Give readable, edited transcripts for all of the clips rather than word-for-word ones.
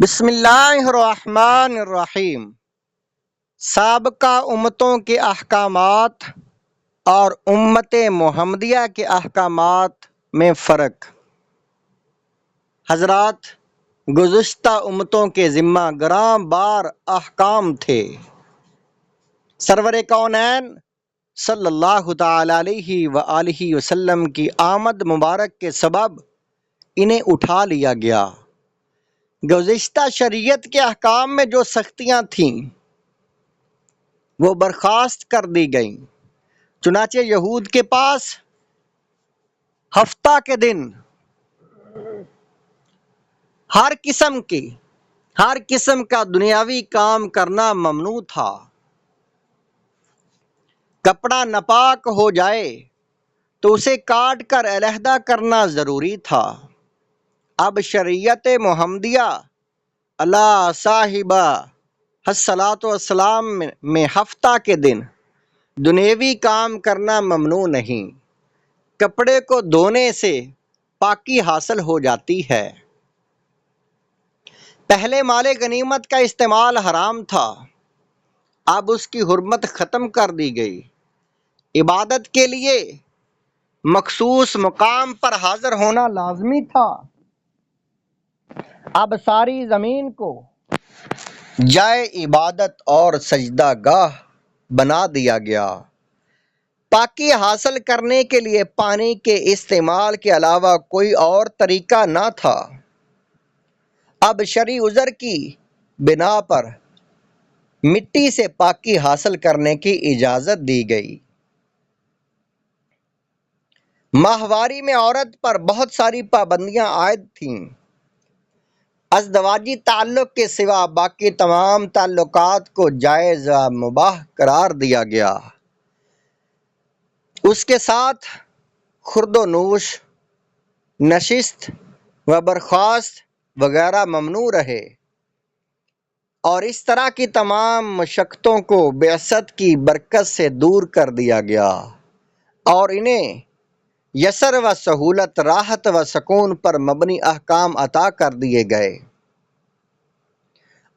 بسم اللہ الرحمن الرحیم۔ سابقہ امتوں کے احکامات اور امت محمدیہ کے احکامات میں فرق۔ حضرات، گزشتہ امتوں کے ذمہ گراں بار احکام تھے۔ سرور کونین صلی اللہ تعالی علیہ وآلہ وسلم کی آمد مبارک کے سبب انہیں اٹھا لیا گیا۔ گزشتہ شریعت کے احکام میں جو سختیاں تھیں وہ برخاست کر دی گئیں۔ چنانچہ یہود کے پاس ہفتہ کے دن ہر قسم کا دنیاوی کام کرنا ممنوع تھا۔ کپڑا ناپاک ہو جائے تو اسے کاٹ کر علیحدہ کرنا ضروری تھا۔ اب شریعت محمدیہ اللہ صاحبہ الصلاۃ والسلام میں ہفتہ کے دن دنیاوی کام کرنا ممنوع نہیں۔ کپڑے کو دھونے سے پاکی حاصل ہو جاتی ہے۔ پہلے مال غنیمت کا استعمال حرام تھا، اب اس کی حرمت ختم کر دی گئی۔ عبادت کے لیے مخصوص مقام پر حاضر ہونا لازمی تھا، اب ساری زمین کو جائے عبادت اور سجدہ گاہ بنا دیا گیا۔ پاکی حاصل کرنے کے لیے پانی کے استعمال کے علاوہ کوئی اور طریقہ نہ تھا۔ اب شرعی عذر کی بنا پر مٹی سے پاکی حاصل کرنے کی اجازت دی گئی۔ ماہواری میں عورت پر بہت ساری پابندیاں عائد تھیں۔ ازدواجی تعلق کے سوا باقی تمام تعلقات کو جائز و مباح قرار دیا گیا۔ اس کے ساتھ خورد و نوش، نشست و برخاست وغیرہ ممنوع رہے، اور اس طرح کی تمام مشقتوں کو بعثت کی برکت سے دور کر دیا گیا اور انہیں یسر و سہولت، راحت و سکون پر مبنی احکام عطا کر دیے گئے،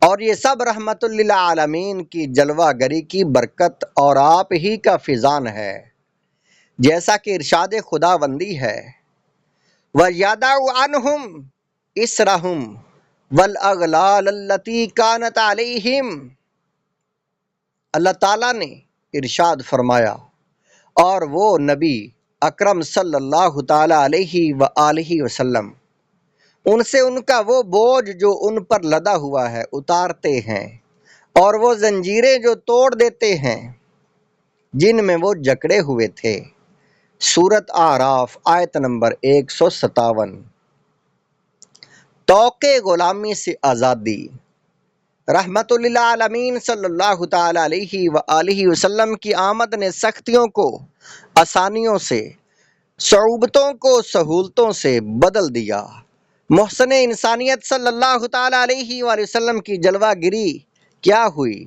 اور یہ سب رحمت للعالمین کی جلوہ گری کی برکت اور آپ ہی کا فیضان ہے، جیسا کہ ارشاد خداوندی ہے وَيَضَعُ عَنْهُمْ إِصْرَهُمْ وَالْأَغْلَالَ الَّتِي كَانَتْ عَلَيْهِمْ۔ اللہ تعالیٰ نے ارشاد فرمایا، اور وہ نبی اکرم صلی اللہ تعالی علیہ وآلہ وسلم ان سے ان کا وہ بوجھ جو ان پر لدا ہوا ہے اتارتے ہیں، اور وہ زنجیریں جو توڑ دیتے ہیں جن میں وہ جکڑے ہوئے تھے۔ سورۃ اعراف آیت نمبر 157۔ طوق غلامی سے آزادی۔ رحمت للعالمین صلی اللہ تعالی علیہ وآلہ وسلم کی آمد نے سختیوں کو آسانیوں سے، صعوبتوں کو سہولتوں سے بدل دیا۔ محسن انسانیت صلی اللہ تعالی علیہ وآلہ وسلم کی جلوہ گری کیا ہوئی؟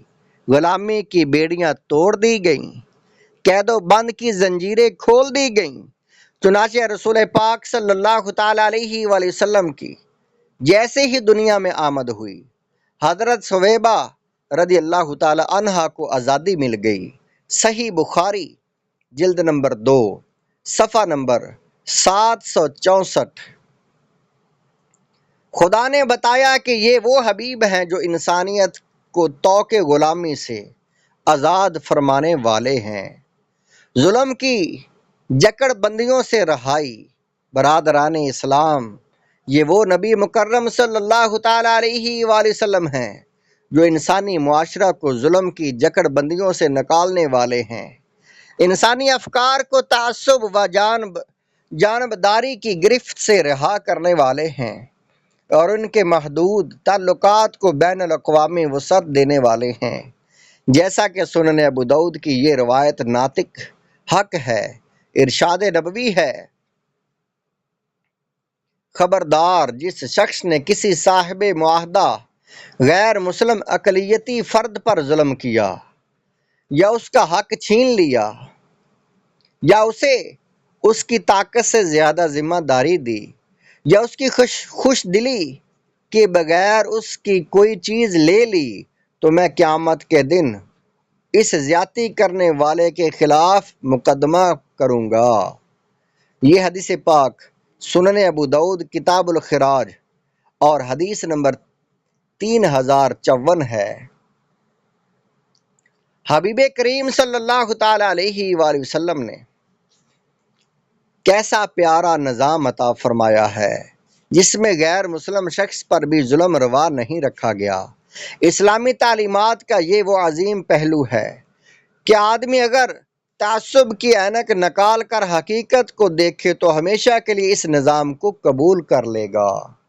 غلامی کی بیڑیاں توڑ دی گئیں، قید و بند کی زنجیریں کھول دی گئیں۔ چنانچہ رسول پاک صلی اللہ تعالی علیہ وآلہ وسلم کی جیسے ہی دنیا میں آمد ہوئی، حضرت ثویبہ رضی اللہ تعالی عنہا کو آزادی مل گئی۔ صحیح بخاری جلد نمبر 2 صفحہ نمبر 764۔ خدا نے بتایا کہ یہ وہ حبیب ہیں جو انسانیت کو طوق غلامی سے آزاد فرمانے والے ہیں، ظلم کی جکڑ بندیوں سے رہائی۔ برادران اسلام، یہ وہ نبی مکرم صلی اللہ تعالی علیہ وآلہ وسلم ہیں جو انسانی معاشرہ کو ظلم کی جکڑ بندیوں سے نکالنے والے ہیں، انسانی افکار کو تعصب و جانبداری کی گرفت سے رہا کرنے والے ہیں، اور ان کے محدود تعلقات کو بین الاقوامی وسعت دینے والے ہیں، جیسا کہ سنن ابو داؤد کی یہ روایت ناطق حق ہے۔ ارشاد نبوی ہے، خبردار جس شخص نے کسی صاحب معاہدہ غیر مسلم اقلیتی فرد پر ظلم کیا، یا اس کا حق چھین لیا، یا اسے اس کی طاقت سے زیادہ ذمہ داری دی، یا اس کی خوش دلی کے بغیر اس کی کوئی چیز لے لی تو میں قیامت کے دن اس زیادتی کرنے والے کے خلاف مقدمہ کروں گا۔ یہ حدیث پاک سنن ابو داؤد کتاب الخراج اور حدیث نمبر 3054 ہے۔ حبیب کریم صلی اللہ تعالی علیہ وآلہ وسلم نے کیسا پیارا نظام عطا فرمایا ہے جس میں غیر مسلم شخص پر بھی ظلم روا نہیں رکھا گیا۔ اسلامی تعلیمات کا یہ وہ عظیم پہلو ہے کہ آدمی اگر تعصب کی اینک نکال کر حقیقت کو دیکھے تو ہمیشہ کے لیے اس نظام کو قبول کر لے گا۔